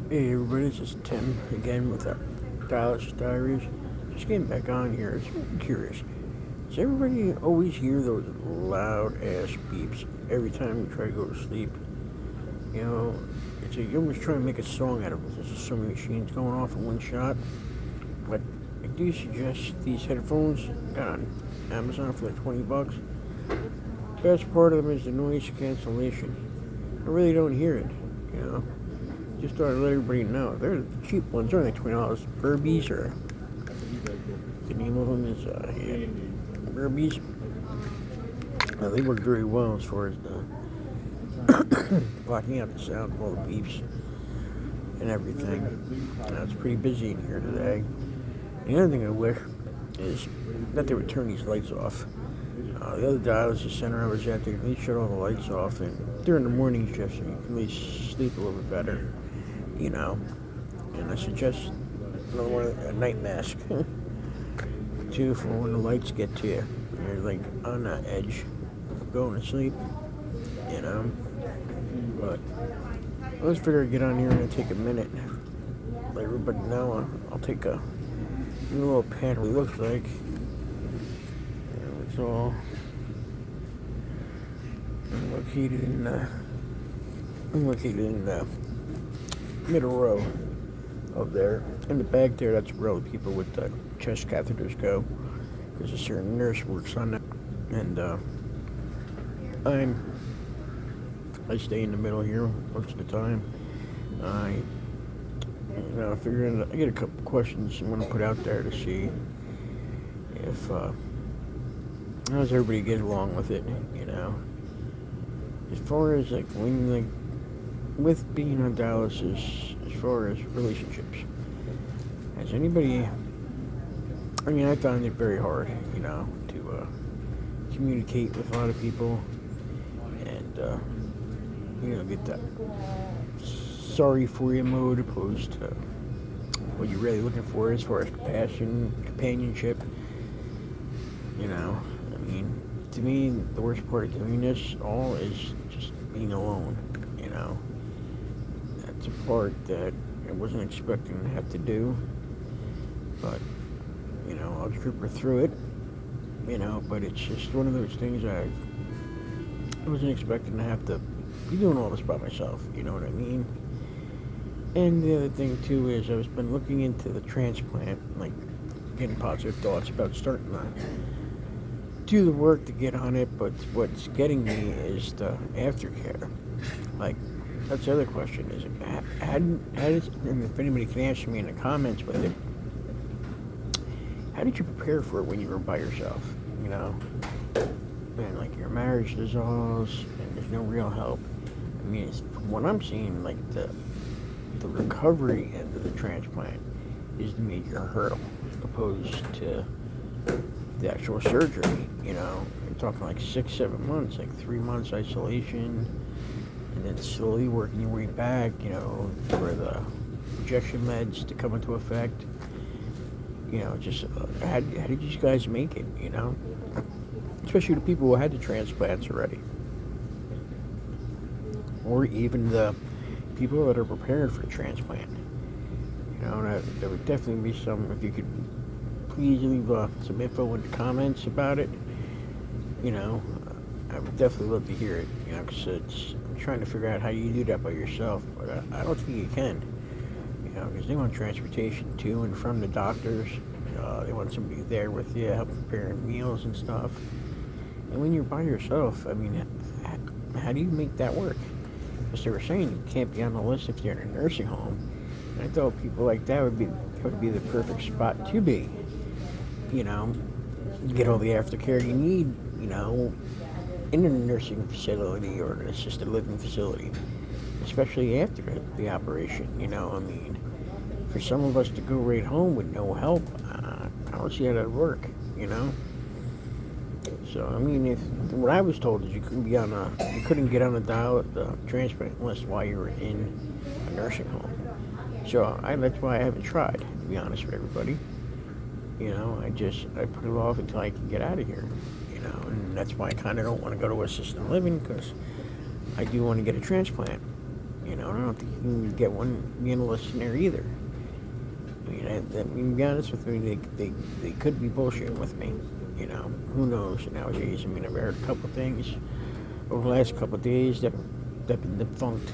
Hey everybody, this is Tim again with the Dallas Diaries. Just getting back on here. I'm curious. Does everybody always hear those loud ass beeps every time you try to go to sleep? You know, it's like you almost try to make a song out of it. There's just so many machines going off in one shot. But I do suggest these headphones on Amazon for like $20. Best part of them is the noise cancellation. I really don't hear it, you know. Just thought I'd let everybody know. They're the cheap ones, they're only $20. Furbies, or the name of them is, Furbies. They work very well as far as the blocking out the sound of all the beeps and everything. It's pretty busy in here today. The other thing I wish is that they would turn these lights off. The other dialysis center I was at, they shut all the lights off and during the morning shift so you can at least sleep a little bit better, you know. And I suggest another one, a night mask, too, for when the lights get to you. You're like on the edge of going to sleep, you know. But let's figure I'd get on here and take a minute. Let everybody know I'll take a little panel. It looks like it's all located in the middle row of there. In the back there, that's where all the people with the chest catheters go. There's a certain nurse works on that, and I stay in the middle here most of the time. I figuring I get a couple questions I want to put out there to see if how does everybody get along with it, you know. As far as like when with being on dialysis, as far as relationships, has anybody? I mean, I found it very hard, you know, to communicate with a lot of people, and get that sorry for you mode opposed to what you're really looking for as far as compassion, companionship. You know, I mean, to me, the worst part of doing this all is just being alone, you know. That's a part that I wasn't expecting to have to do, but, you know, I'll trooper through it, you know, but it's just one of those things I wasn't expecting to have to be doing all this by myself, you know what I mean? And the other thing, too, is I've been looking into the transplant, like, getting positive thoughts about starting that. Do the work to get on it, but what's getting me is the aftercare. Like, that's the other question, is and if anybody can answer me in the comments with it, how did you prepare for it when you were by yourself, you know? And, like, your marriage dissolves, and there's no real help. I mean, from what I'm seeing, like, the recovery end of the transplant is the major hurdle, opposed to the actual surgery, you know. You're talking like 6-7 months, like 3 months isolation, and then slowly working your way back, you know, for the injection meds to come into effect. You know, just how did you guys make it, you know? Especially the people who had the transplants already. Or even the people that are prepared for the transplant. You know, there would definitely be some, if you could please leave some info in the comments about it. You know, I would definitely love to hear it. You know, because I'm trying to figure out how you do that by yourself, but I don't think you can. You know, because they want transportation to and from the doctors. They want somebody there with you, help preparing meals and stuff. And when you're by yourself, I mean, how do you make that work? Because they were saying you can't be on the list if you're in a nursing home. And I thought people like that would be the perfect spot to be. You know, you get all the aftercare you need, you know, in a nursing facility or an assisted living facility, especially after the operation, you know. I mean, for some of us to go right home with no help, I don't see how that would work, you know. So, I mean, what I was told is you couldn't get on the transplant list while you were in a nursing home. So that's why I haven't tried, to be honest with everybody. You know, I put it off until I can get out of here, you know, and that's why I kind of don't want to go to assisted living, because I do want to get a transplant, you know. I don't think you can get one analyst in there either. I mean, to be honest with me, they could be bullshitting with me. Who knows nowadays? I mean, I've heard a couple things over the last couple of days that have been defunct,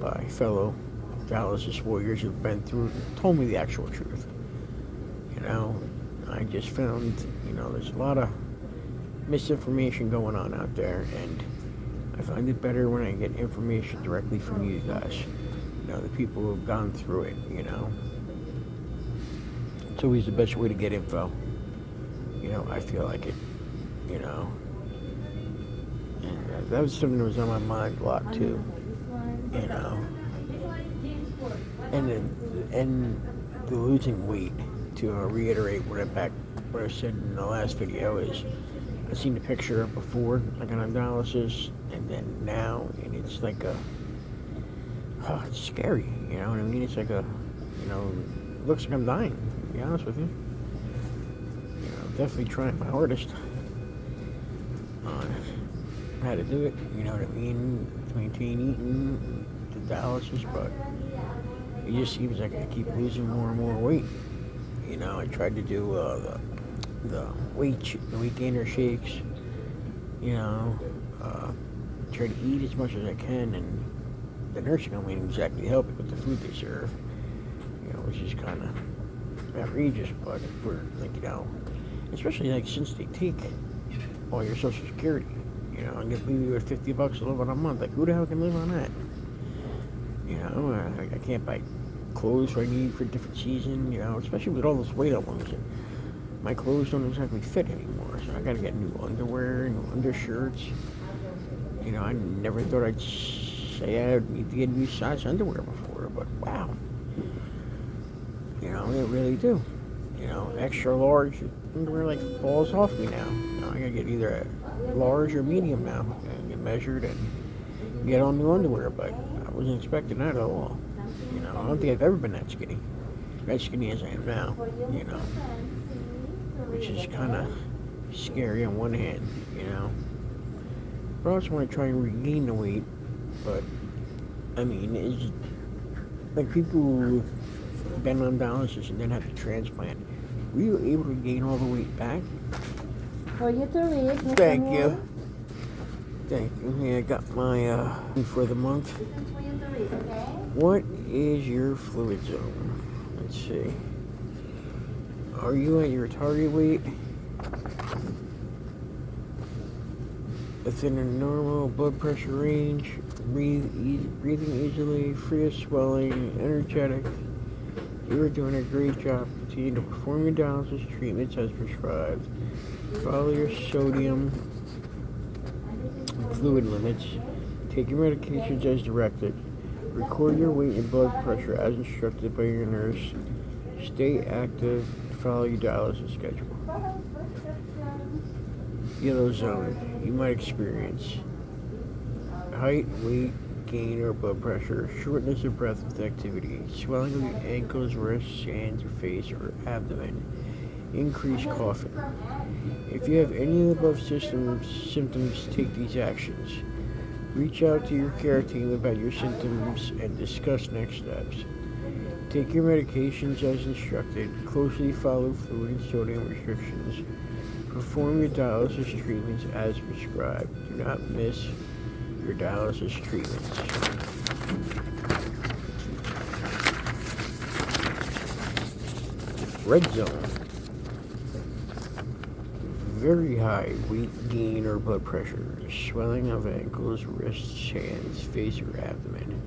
by fellow Dallas Warriors who've been through it and told me the actual truth. I just found, there's a lot of misinformation going on out there, and I find it better when I get information directly from you guys, the people who have gone through it, It's always the best way to get info. I feel like it, and that was something that was on my mind a lot too, and the losing weight, to reiterate what I said in the last video, is I seen the picture before, like an analysis, and then now, and it's like it's scary, you know what I mean? It's like it looks like I'm dying, to be honest with you. Definitely trying my hardest on how to do it, you know what I mean, to maintain eating the dialysis, but it just seems like I keep losing more and more weight. I tried to do the weight gainer shakes, try to eat as much as I can, and the nursing home ain't exactly helping with the food they serve, which is kind of outrageous, but for, especially, since they take all your Social Security, and give you $50 to live on a month, who the hell can live on that? I can't buy clothes I need for a different season, especially with all this weight I'm losing. My clothes don't exactly fit anymore, so I gotta get new underwear, new undershirts. I never thought I'd say I'd need to get new size underwear before, but wow. They really do. Extra large underwear falls off me now. I gotta get either a large or medium now and get measured and get on new underwear, but I wasn't expecting that at all. I don't think I've ever been that skinny as I am now, which is kind of scary on one hand, but I also want to try and regain the weight, but, it's like people who've been on dialysis and then have to transplant. Were you able to gain all the weight back? For you to read, Mr. Thank Moore. you. Yeah, I got my, for the month. For you to read, okay? What is your fluid zone? Let's see. Are you at your target weight? Within a normal blood pressure range, breathing easily, free of swelling, energetic. You are doing a great job. Continue to perform your dialysis treatments as prescribed. Follow your sodium and fluid limits. Take your medications as directed. Record your weight and blood pressure as instructed by your nurse. Stay active. Follow your dialysis schedule. Yellow zone. You might experience height, weight gain or blood pressure, shortness of breath with activity, swelling of the ankles, wrists, hands, or face, or abdomen, increased coughing. If you have any of the above symptoms, take these actions. Reach out to your care team about your symptoms and discuss next steps. Take your medications as instructed. Closely follow fluid and sodium restrictions. Perform your dialysis treatments as prescribed. Do not miss your dialysis treatments. Red zone. Very high weight gain or blood pressure, swelling of ankles, wrists, hands, face, or abdomen,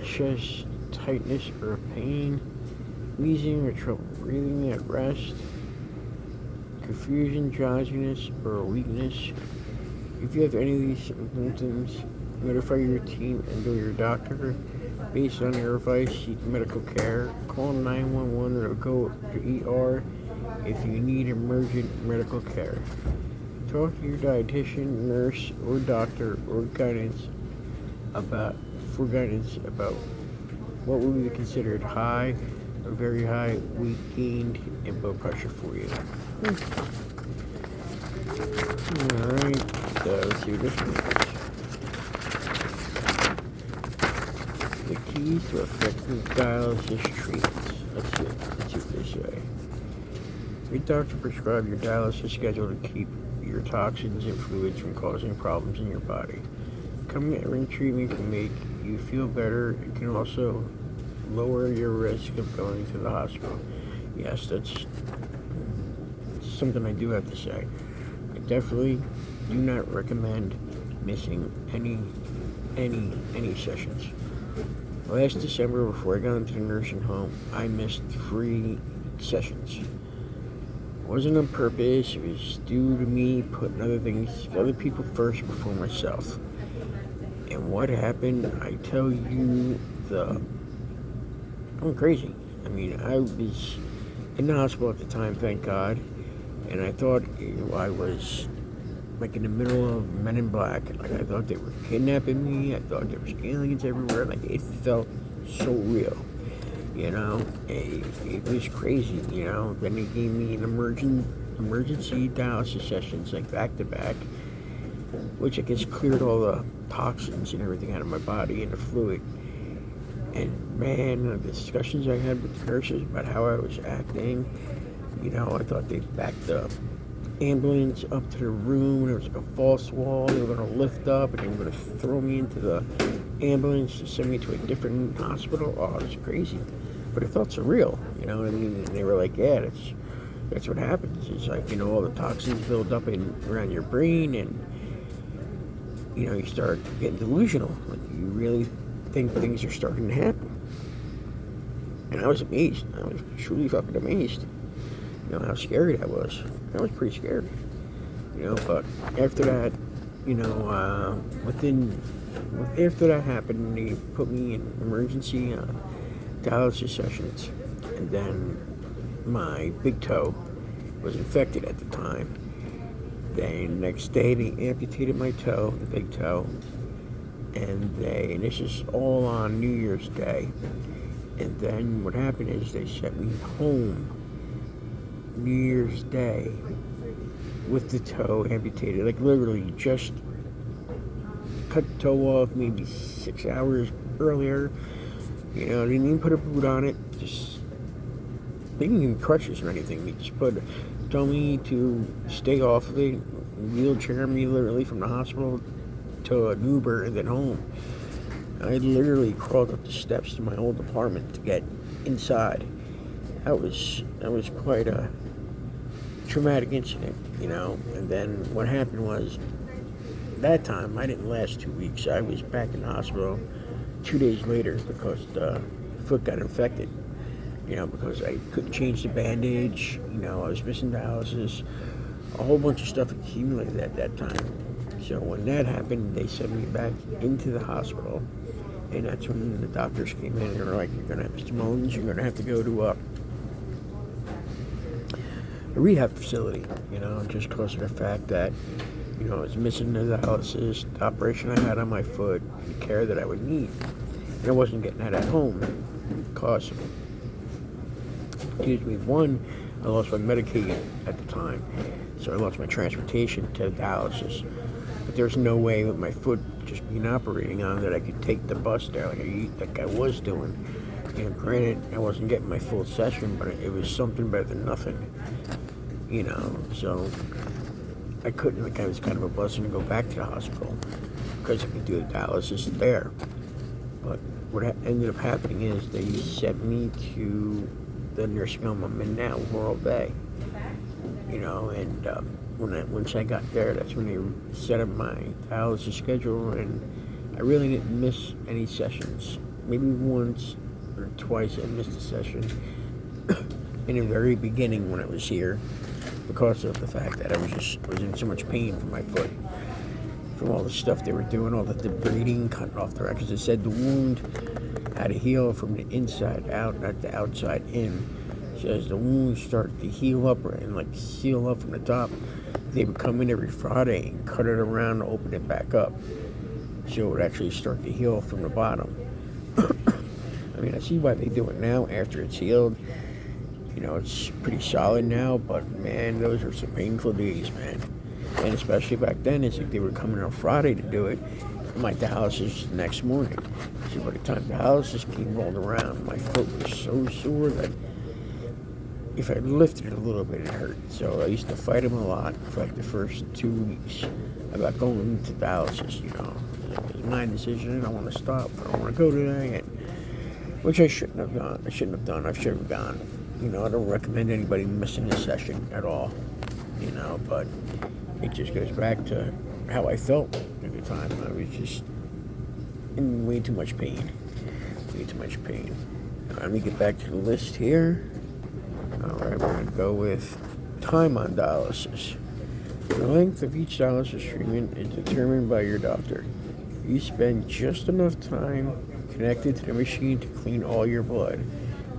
chest tightness or pain, wheezing or trouble breathing at rest, confusion, drowsiness, or weakness. If you have any of these symptoms, notify your team and or your doctor. Based on your advice, seek medical care. Call 911 or go to ER if you need emergent medical care. Talk to your dietitian, nurse, or doctor or guidance about what would be considered high or very high weight gained and blood pressure for you. Alright, let's see what this one is. keys to effective dialysis treatments. That's what they say. Your doctor prescribes your dialysis schedule to keep your toxins and fluids from causing problems in your body. Coming treatment can make you feel better. It can also lower your risk of going to the hospital. Yes, that's something I do have to say. I definitely do not recommend missing any sessions. Last December, before I got into the nursing home, I missed 3 sessions. It wasn't on purpose. It was due to me putting other people first before myself. And what happened? I tell you, I'm crazy. I mean, I was in the hospital at the time, thank God, and I thought I was like in the middle of Men in Black. Like, I thought they were kidnapping me. I thought there was aliens everywhere. Like, it felt so real, you know. It was crazy, you know. Then they gave me an emergency dialysis sessions, like back to back, which I guess cleared all the toxins and everything out of my body and the fluid. And man, the discussions I had with the nurses about how I was acting, you know, I thought they backed the ambulance up to the room. There was like a false wall. They were going to lift up and they were going to throw me into the ambulance to send me to a different hospital. Oh, it was crazy. But it felt surreal, you know what I mean? And they were like, yeah, that's what happens. It's like, you know, all the toxins build up around your brain and, you know, you start getting delusional. Like, you really think things are starting to happen. And I was amazed. I was truly fucking amazed. You know, how scary that was. That was pretty scary. You know, but after that, you know, after that happened, they put me in emergency dialysis sessions. And then my big toe was infected at the time. Then next day they amputated my toe, the big toe, and this is all on New Year's Day. And then what happened is they sent me home New Year's Day with the toe amputated, like literally just cut the toe off maybe 6 hours earlier. You know, they didn't even put a boot on it. Just, they didn't even crutches or anything. They just told me to stay off of it, wheelchair me literally from the hospital to an Uber and then home. I literally crawled up the steps to my old apartment to get inside. That was quite a traumatic incident, you know. And then what happened was, that time I didn't last 2 weeks. I was back in the hospital 2 days later because the foot got infected. You know, because I couldn't change the bandage. You know, I was missing dialysis. A whole bunch of stuff accumulated at that time. So when that happened, they sent me back into the hospital. And that's when the doctors came in and they were like, you're going to have Mr. Mullins, you're going to have to go to a rehab facility, you know, just because of the fact that, you know, I was missing the dialysis, the operation I had on my foot, the care that I would need. And I wasn't getting that at home because, excuse me, one, I lost my Medicaid at the time, so I lost my transportation to dialysis. But there's no way with my foot just being operating on that I could take the bus there like I was doing. You know, granted, I wasn't getting my full session, but it was something better than nothing. You know, so I couldn't, like, I was kind of a blessing to go back to the hospital because I could do the dialysis there. But what ended up happening is they sent me to the nursing home I'm in now, Laurel Bay. You know, and once I got there, that's when they set up my dialysis schedule, and I really didn't miss any sessions. Maybe once or twice I missed a session in the very beginning when I was here, because of the fact that I was in so much pain from my foot, from all the stuff they were doing, all the debriding, cutting off the rack. Because they said the wound had to heal from the inside out, not the outside in. So as the wound started to heal up and like seal up from the top, they would come in every Friday and cut it around and open it back up, so it would actually start to heal from the bottom. I mean, I see why they do it now after it's healed. You know, it's pretty solid now, but man, those are some painful days, man. And especially back then, it's like they were coming on Friday to do it. My dialysis the next morning. Actually, by the time dialysis came rolled around, my foot was so sore that if I lifted it a little bit, it hurt. So I used to fight him a lot for like the first 2 weeks about going to dialysis. It was my decision. I want to stop. I don't want to go today, which I shouldn't have gone. I shouldn't have done. I should have gone. I don't recommend anybody missing a session at all. But it just goes back to how I felt at the time. I was just in way too much pain. Way too much pain. Let me get back to the list here. Alright, we're going to go with time on dialysis. The length of each dialysis treatment is determined by your doctor. You spend just enough time connected to the machine to clean all your blood.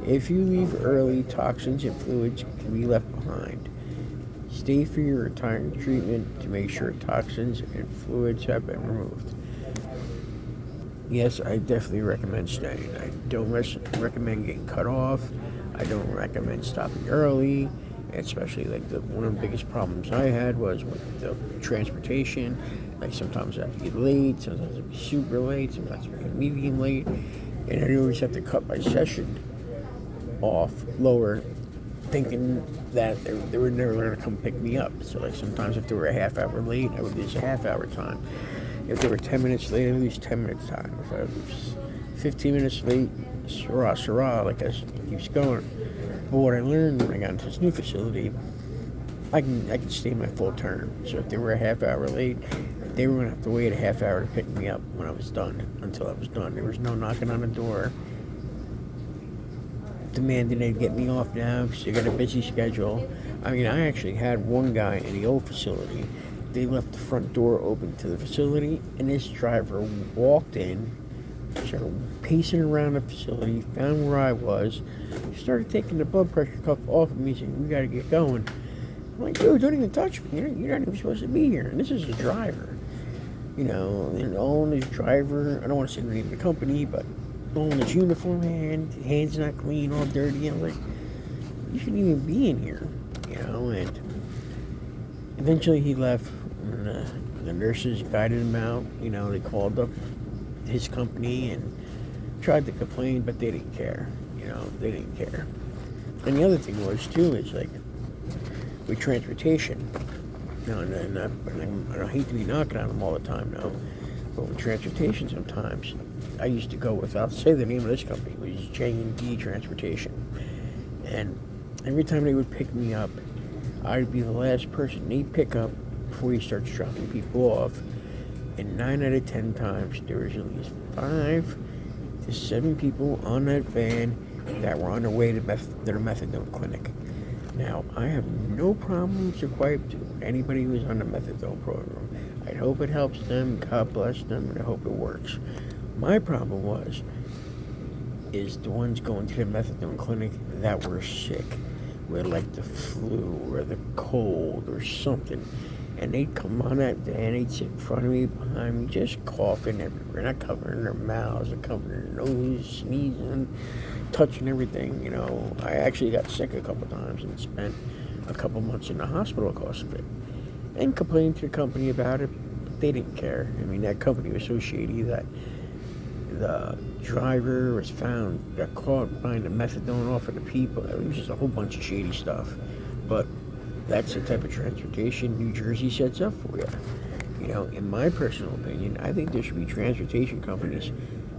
If you leave early, toxins and fluids can be left behind. Stay for your entire treatment to make sure toxins and fluids have been removed. Yes, I definitely recommend staying. I don't recommend getting cut off. I don't recommend stopping early, especially one of the biggest problems I had was with the transportation. Like sometimes I have to get late, sometimes I'd be super late, sometimes I'd be medium late, and I always have to cut my session off lower, thinking that they were never going to come pick me up. So like sometimes if they were a half hour late, I would lose a half hour time. If they were 10 minutes late, I would lose 10 minutes time. If I was 15 minutes late, Sarah, like I keeps going. But what I learned when I got into this new facility, I can stay my full term. So if they were a half hour late, they were going to have to wait a half hour to pick me up when I was done, until I was done. There was no knocking on the door demanding they'd get me off now because they got a busy schedule. I mean, I actually had one guy in the old facility. They left the front door open to the facility, and this driver walked in, started pacing around the facility, found where I was, started taking the blood pressure cuff off of me, saying, "We got to get going." I'm like, "Dude, don't even touch me. You're not even supposed to be here." And this is a driver, and all in his driver. I don't want to say the name of the company, but all in his uniform, hands not clean, all dirty. I'm like, you shouldn't even be in here, And eventually he left. And the nurses guided him out. They called up his company and tried to complain, but they didn't care. They didn't care. And the other thing was too is like with transportation. And I hate to be knocking on them all the time now, but with transportation sometimes I used to go with, I'll say the name of this company, it was J&D Transportation. And every time they would pick me up, I'd be the last person they'd pick up before he starts dropping people off. And 9 out of 10 times, there was at least 5 to 7 people on that van that were on their way to their methadone clinic. Now, I have no problem subscribing to anybody who's on the methadone program. I hope it helps them, God bless them, and I hope it works. My problem is the ones going to the methadone clinic that were sick, with like the flu or the cold or something. And they'd come on that van, they'd sit in front of me, behind me, just coughing everywhere, not covering their mouths, not covering their nose, sneezing, touching everything. I actually got sick a couple times and spent a couple months in the hospital because of it. And complained to the company about it, but they didn't care. I mean, that company was so shady that the driver got caught buying the methadone off of the people. It was just a whole bunch of shady stuff. But that's the type of transportation New Jersey sets up for you. In my personal opinion, I think there should be transportation companies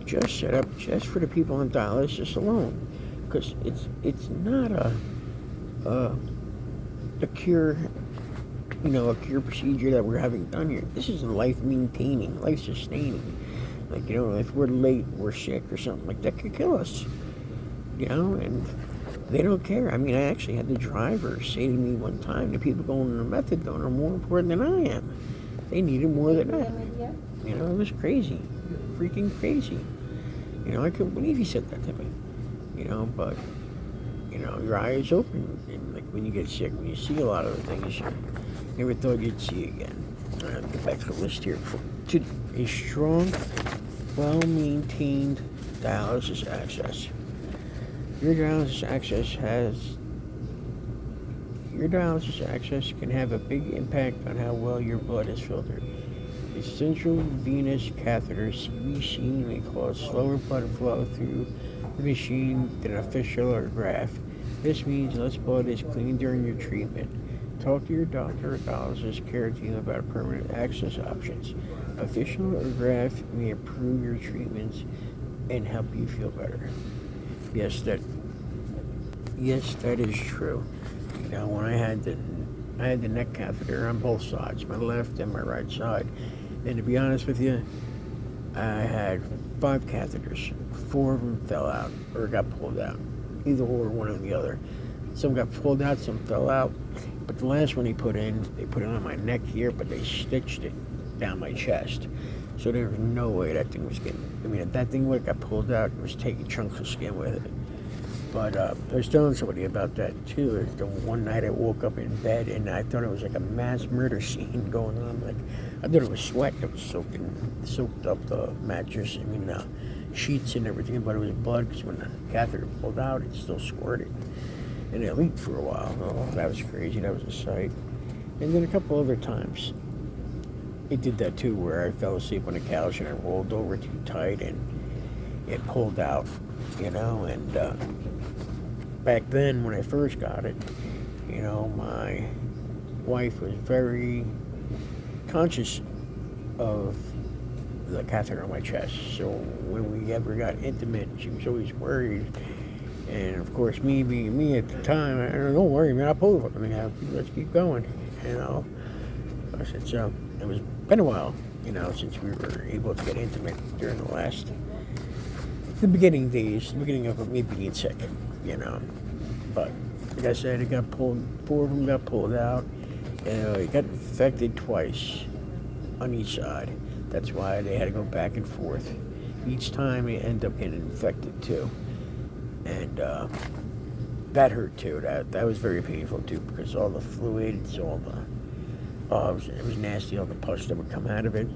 just set up just for the people on dialysis alone, because it's not a cure, a cure procedure that we're having done here. This is life maintaining, life sustaining. Like, if we're late, we're sick or something like that could kill us. And they don't care. I mean, I actually had the driver say to me one time, the people going on the methadone are more important than I am. They need it more than that. It was crazy. Freaking crazy. I couldn't believe he said that to me. But, your eyes open. And, like, when you get sick, when you see a lot of the things you never thought you'd see again. All right, get back to the list here. To a strong, well-maintained dialysis access. Your dialysis access can have a big impact on how well your blood is filtered. The central venous catheter, CVC, may cause slower blood flow through the machine than a fistula or graft. This means less blood is cleaned during your treatment. Talk to your doctor or dialysis care team about permanent access options. A fistula or graft may improve your treatments and help you feel better. Yes, that is true. You know, when I had the neck catheter on both sides, my left and my right side. And to be honest with you, I had 5 catheters. 4 of them fell out or got pulled out. Either or, one or the other. Some got pulled out, some fell out. But the last one they put it on my neck here, but they stitched it down my chest. So there was no way that thing was getting, if that thing would have got pulled out, it was taking chunks of skin with it. But I was telling somebody about that too. The one night I woke up in bed and I thought it was like a mass murder scene going on. Like, I thought it was sweat that was soaked up the mattress. Sheets and everything, but it was blood because when the catheter pulled out, it still squirted. And it leaked for a while. Oh, that was crazy. That was a sight. And then a couple other times, it did that too, where I fell asleep on the couch and I rolled over too tight and it pulled out, and back then when I first got it, my wife was very conscious of the catheter on my chest. So when we ever got intimate, she was always worried. And of course, me being me at the time, I don't worry, man, I'll pull it. Let's keep going, I said, so it was been a while, since we were able to get intimate during the beginning of me being sick, But like I said, it got pulled. 4 of them got pulled out. It got infected twice on each side. That's why they had to go back and forth. Each time it ended up getting infected too. And that hurt too. That was very painful too, because all the fluids, it was nasty, all the pus that would come out of it.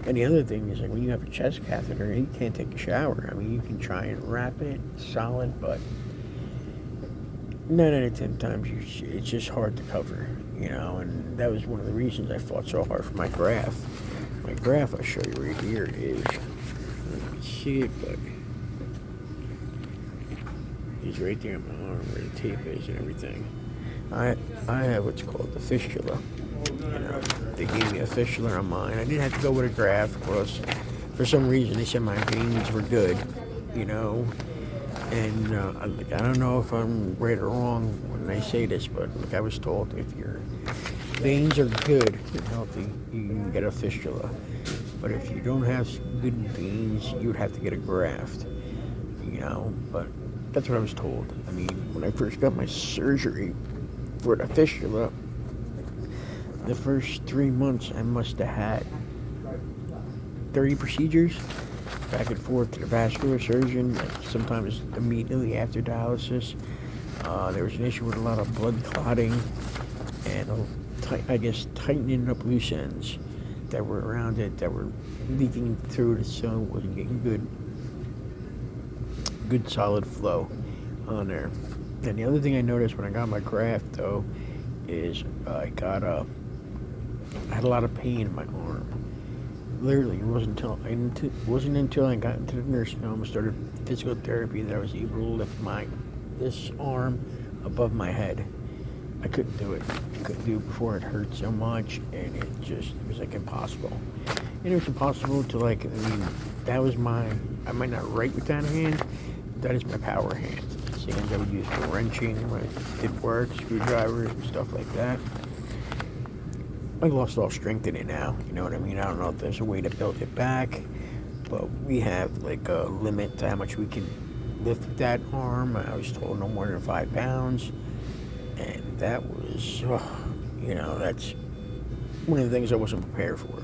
And the other thing is, like, when you have a chest catheter, you can't take a shower. You can try and wrap it solid, but 9 out of 10 times it's just hard to cover, and that was one of the reasons I fought so hard for my graft. My graft, I'll show you right here, is, you can see it, but it's right there on my arm where the tape is and everything. I have what's called the fistula. They gave me a fistula on mine. I didn't have to go with a graft because for some reason they said my veins were good, and I don't know if I'm right or wrong when I say this, but I was told if your veins are good and healthy, you can get a fistula. But if you don't have good veins, you would have to get a graft, but that's what I was told. When I first got my surgery for the fistula, the first 3 months I must have had 30 procedures, back and forth to the vascular surgeon, sometimes immediately after dialysis. There was an issue with a lot of blood clotting and tightening up loose ends that were around it that were leaking through it, so it wasn't getting good solid flow on there. And the other thing I noticed when I got my graft though is I had a lot of pain in my arm. Literally, it wasn't until I got into the nursing home and started physical therapy that I was able to lift this arm above my head. I couldn't do it. I couldn't do it before. It hurt so much, and it was like impossible. And it was impossible to that was I might not write with that hand, but that is my power hand. It's the hands I would use for wrenching when I did work, screwdrivers and stuff like that. I lost all strength in it now, you know what I mean? I don't know if there's a way to build it back, but we have a limit to how much we can lift that arm. I was told no more than 5 pounds, and that was, that's one of the things I wasn't prepared for.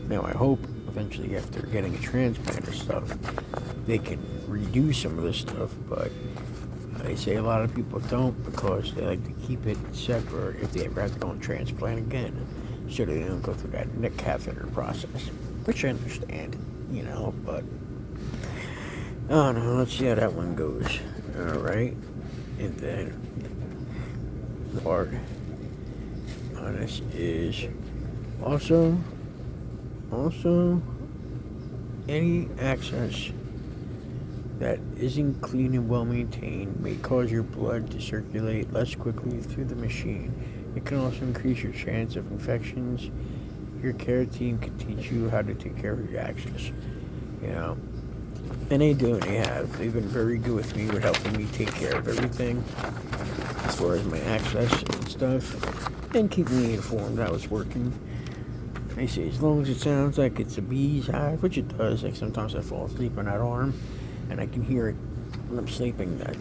Now I hope eventually after getting a transplant or stuff, they can redo some of this stuff, but they say a lot of people don't because they like to keep it set for if they ever have to go and transplant again, so they don't go through that neck catheter process, which I understand, but I don't know. Let's see how that one goes. All right, and then the part on this is also Also, any access that isn't clean and well maintained may cause your blood to circulate less quickly through the machine. It can also increase your chance of infections. Your care team can teach you how to take care of your access. You know, and they do, and they have. They've been very good with me with helping me take care of everything as far as my access and stuff, and keep me informed how it's working. They say as long as it sounds like it's a bee's hive, which it does. Like sometimes I fall asleep on that arm, and I can hear it when I'm sleeping. That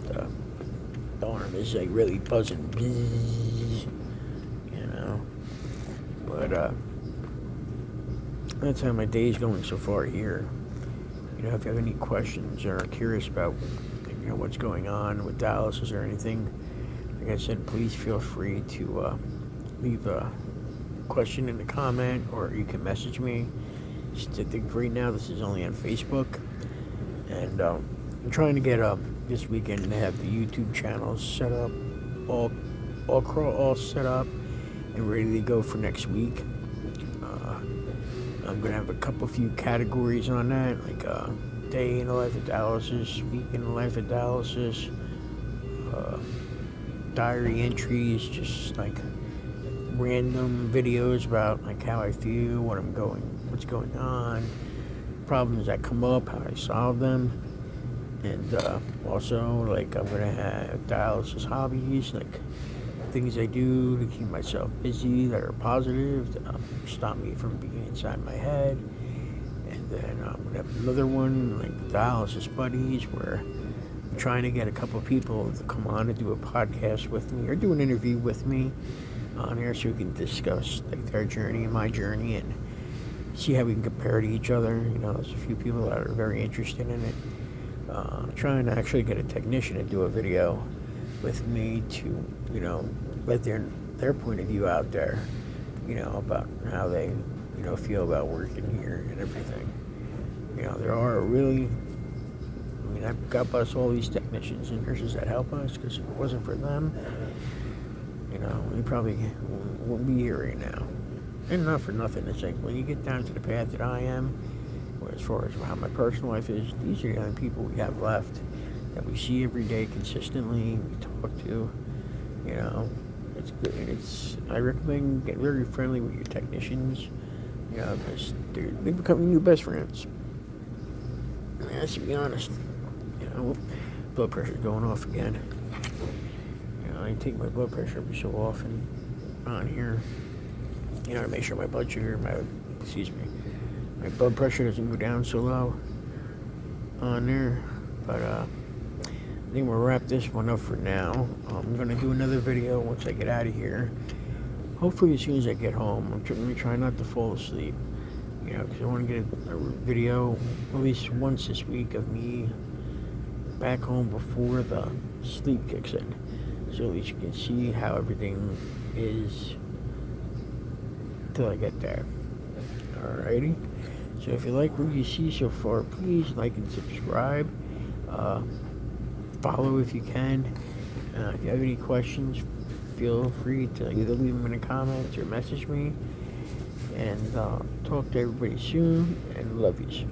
the arm is like really buzzing, you know. But that's how my day's going so far here. You know, if you have any questions or are curious about, you know, what's going on with dialysis or anything, like I said, please feel free to leave a question in the comment, or you can message me. Just, I think right now this is only on Facebook, and I'm trying to get this weekend to have the YouTube channels set up, all set up and ready to go for next week. I'm gonna have a few categories on that, like day in the life of dialysis, week in the life of dialysis, diary entries, just like random videos about like how I feel, what's going on, problems that come up, how I solve them, and also like I'm gonna have dialysis hobbies, like things I do to keep myself busy that are positive, to stop me from being inside my head. And then I'm gonna have another one like dialysis buddies, where I'm trying to get a couple of people to come on and do a podcast with me or do an interview with me on here, so we can discuss like their journey and my journey and see how we can compare to each other. You know, there's a few people that are very interested in it. Trying to actually get a technician to do a video with me to, you know, let their point of view out there, you know, about how they, you know, feel about working here and everything. You know, there are really, I mean, I've got us all these technicians and nurses that help us, because if it wasn't for them, you know, we probably wouldn't be here right now. And not for nothing, it's like when you get down to the path that I am, as far as how my personal life is, these are the only people we have left that we see every day consistently, we talk to, you know. It's good, and I recommend get very friendly with your technicians, you know, because they become your best friends. I mean, let's be honest, you know, blood pressure's going off again. You know, I take my blood pressure every so often on here, you know, to make sure my blood sugar, my blood pressure doesn't go down so low on there. But I think we'll wrap this one up for now. I'm going to do another video once I get out of here. Hopefully as soon as I get home. I'm going to try not to fall asleep, you know, because I want to get a video at least once this week of me back home before the sleep kicks in. So at least you can see how everything is till I get there. Alrighty. So if you like what you see so far, please like and subscribe. Follow if you can. If you have any questions, feel free to either leave them in the comments or message me. And talk to everybody soon, and love yous.